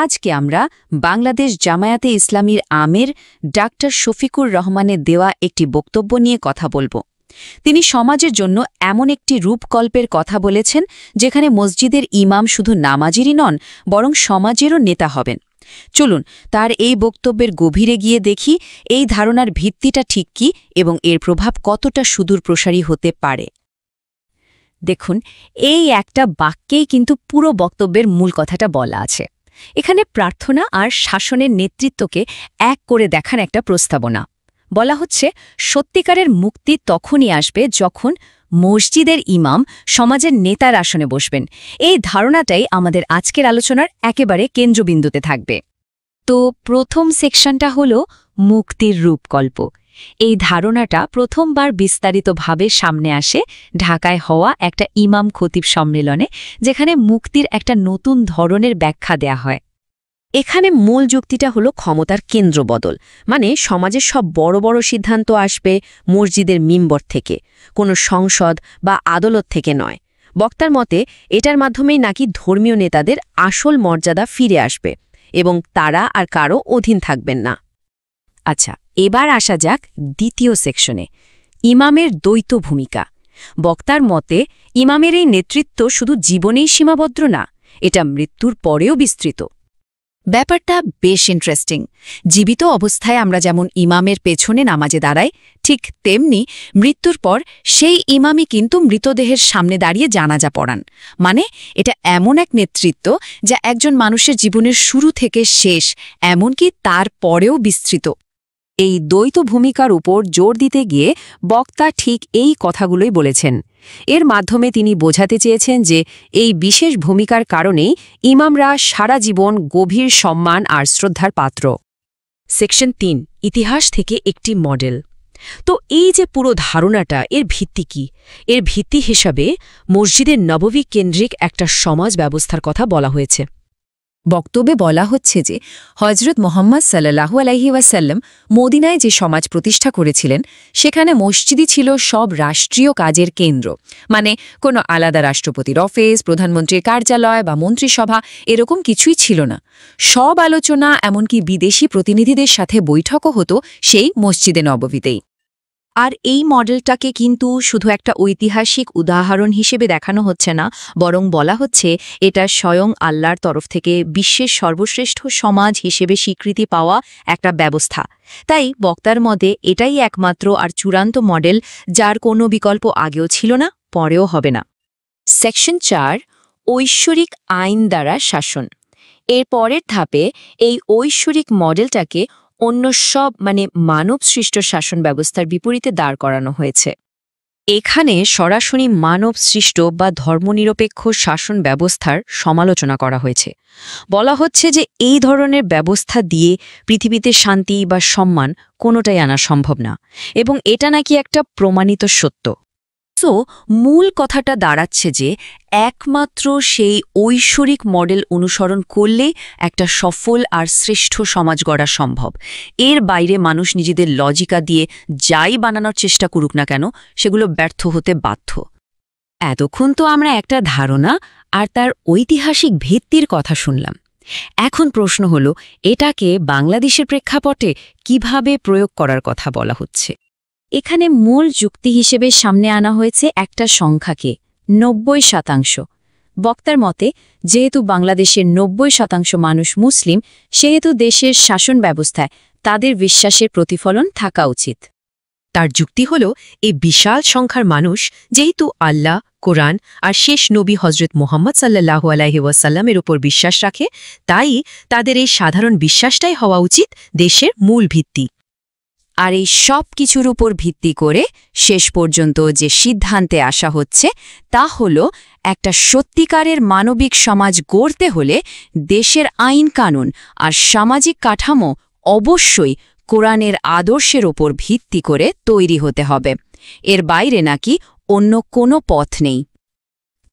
আজকে আমরা বাংলাদেশ জামায়াতে ইসলামীর আমির ডাক্তার শফিকুর রহমানের দেওয়া একটি বক্তব্য নিয়ে কথা বলবো। তিনি সমাজের জন্য এমন একটি রূপকল্পের কথা বলেছেন যেখানে মসজিদের ইমাম শুধু নামাজেরই নন, বরং সমাজেরও নেতা হবেন। চলুন তার এই বক্তব্যের গভীরে গিয়ে দেখি এই ধারণার ভিত্তিটা ঠিক কি এবং এর প্রভাব কতটা সুদূর প্রসারী হতে পারে। দেখুন, এই একটা বাক্যেই কিন্তু পুরো বক্তব্যের মূল কথাটা বলা আছে। এখানে প্রার্থনা আর শাসনের নেতৃত্বকে এক করে দেখার একটা প্রস্তাবনা বলা হচ্ছে। সত্যিকারের মুক্তি তখনই আসবে যখন মসজিদের ইমাম সমাজের নেতার আসনে বসবেন। এই ধারণাটাই আমাদের আজকের আলোচনার একেবারে কেন্দ্রবিন্দুতে থাকবে। তো প্রথম সেকশনটা হলো মুক্তির রূপকল্প। এই ধারণাটা প্রথমবার বিস্তারিতভাবে সামনে আসে ঢাকায় হওয়া একটা ইমাম খতিব সম্মেলনে, যেখানে মুক্তির একটা নতুন ধরনের ব্যাখ্যা দেয়া হয়। এখানে মূল যুক্তিটা হলো ক্ষমতার কেন্দ্র বদল, মানে সমাজের সব বড় বড় সিদ্ধান্ত আসবে মসজিদের মিম্বর থেকে, কোনো সংসদ বা আদালত থেকে নয়। বক্তার মতে এটার মাধ্যমেই নাকি ধর্মীয় নেতাদের আসল মর্যাদা ফিরে আসবে এবং তারা আর কারও অধীন থাকবেন না। আচ্ছা, এবার আসা যাক দ্বিতীয় সেকশনে, ইমামের দ্বৈত ভূমিকা। বক্তার মতে ইমামের এই নেতৃত্ব শুধু জীবনেই সীমাবদ্ধ না, এটা মৃত্যুর পরেও বিস্তৃত। ব্যাপারটা বেশ ইন্টারেস্টিং। জীবিত অবস্থায় আমরা যেমন ইমামের পেছনে নামাজে দাঁড়াই, ঠিক তেমনি মৃত্যুর পর সেই ইমামই কিন্তু মৃতদেহের সামনে দাঁড়িয়ে জানাজা পড়ান। মানে এটা এমন এক নেতৃত্ব যা একজন মানুষের জীবনের শুরু থেকে শেষ, এমনকি তার পরেও বিস্তৃত। এই দ্বৈত ভূমিকার উপর জোর দিতে গিয়ে বক্তা ঠিক এই কথাগুলোই বলেছেন। এর মাধ্যমে তিনি বোঝাতে চেয়েছেন যে এই বিশেষ ভূমিকার কারণেই ইমামরা সারা জীবন গভীর সম্মান আর শ্রদ্ধার পাত্র। সেকশন ৩, ইতিহাস থেকে একটি মডেল। তো এই যে পুরো ধারণাটা, এর ভিত্তি কি? এর ভিত্তি হিসাবে মসজিদের নববী কেন্দ্রিক একটা সমাজ ব্যবস্থার কথা বলা হয়েছে। বক্তব্যে বলা হচ্ছে যে হজরত মোহাম্মদ সাল্লাল্লাহু আলাইহি ওয়াসাল্লাম মদিনায় যে সমাজ প্রতিষ্ঠা করেছিলেন, সেখানে মসজিদই ছিল সব রাষ্ট্রীয় কাজের কেন্দ্র। মানে কোনো আলাদা রাষ্ট্রপতির অফিস, প্রধানমন্ত্রীর কার্যালয় বা মন্ত্রিসভা এরকম কিছুই ছিল না। সব আলোচনা, এমনকি বিদেশি প্রতিনিধিদের সাথে বৈঠকও হতো সেই মসজিদে নববীতেই। আর এই মডেলটাকে কিন্তু শুধু একটা ঐতিহাসিক উদাহরণ হিসেবে দেখানো হচ্ছে না, বরং বলা হচ্ছে এটা স্বয়ং আল্লাহর তরফ থেকে বিশ্বের সর্বশ্রেষ্ঠ সমাজ হিসেবে স্বীকৃতি পাওয়া একটা ব্যবস্থা। তাই বক্তার মতে এটাই একমাত্র আর চূড়ান্ত মডেল, যার কোনো বিকল্প আগেও ছিল না, পরেও হবে না। সেকশন ৪, ঐশ্বরিক আইন দ্বারা শাসন। এর পরের ধাপে এই ঐশ্বরিক মডেলটাকে অন্য সব মানব সৃষ্ট শাসন ব্যবস্থার বিপরীতে দাঁড় করানো হয়েছে। এখানে সরাসরি মানব সৃষ্ট বা ধর্মনিরপেক্ষ শাসন ব্যবস্থার সমালোচনা করা হয়েছে। বলা হচ্ছে যে এই ধরনের ব্যবস্থা দিয়ে পৃথিবীতে শান্তি বা সম্মান কোনোটাই আনা সম্ভব না, এবং এটা নাকি একটা প্রমাণিত সত্য। তো মূল কথাটা দাঁড়াচ্ছে যে একমাত্র সেই ঐশ্বরিক মডেল অনুসরণ করলেই একটা সফল আর শ্রেষ্ঠ সমাজ গড়া সম্ভব। এর বাইরে মানুষ নিজেদের লজিকা দিয়ে যাই বানানোর চেষ্টা করুক না কেন, সেগুলো ব্যর্থ হতে বাধ্য। এতক্ষণ তো আমরা একটা ধারণা আর তার ঐতিহাসিক ভিত্তির কথা শুনলাম। এখন প্রশ্ন হলো, এটাকে বাংলাদেশের প্রেক্ষাপটে কিভাবে প্রয়োগ করার কথা বলা হচ্ছে। এখানে মূল যুক্তি হিসেবে সামনে আনা হয়েছে একটা সংখ্যাকে, ৯০%। বক্তার মতে যেহেতু বাংলাদেশের ৯০% মানুষ মুসলিম, সেহেতু দেশের শাসন ব্যবস্থায় তাদের বিশ্বাসের প্রতিফলন থাকা উচিত। তার যুক্তি হল, এই বিশাল সংখ্যার মানুষ যেহেতু আল্লাহ, কোরআন আর শেষ নবী হজরত মুহাম্মদ সাল্লাল্লাহু আলাইহি ওয়াসাল্লামের উপর বিশ্বাস রাখে, তাই তাদের এই সাধারণ বিশ্বাসটাই হওয়া উচিত দেশের মূল ভিত্তি। আর এই সব কিছুর উপর ভিত্তি করে শেষ পর্যন্ত যে সিদ্ধান্তে আসা হচ্ছে তা হল, একটা সত্যিকারের মানবিক সমাজ গড়তে হলে দেশের আইন কানুন আর সামাজিক কাঠামো অবশ্যই কোরআনের আদর্শের ওপর ভিত্তি করে তৈরি হতে হবে। এর বাইরে নাকি অন্য কোনো পথ নেই।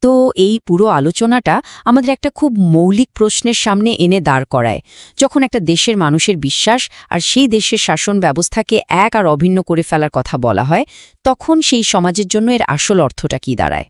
তো এই পুরো আলোচনাটা আমাদের একটা খুব মৌলিক প্রশ্নের সামনে এনে দাঁড় করায়। যখন একটা দেশের মানুষের বিশ্বাস আর সেই দেশের শাসন ব্যবস্থাকে এক আর অভিন্ন করে ফেলার কথা বলা হয়, তখন সেই সমাজের জন্য এর আসল অর্থটা কী দাঁড়ায়?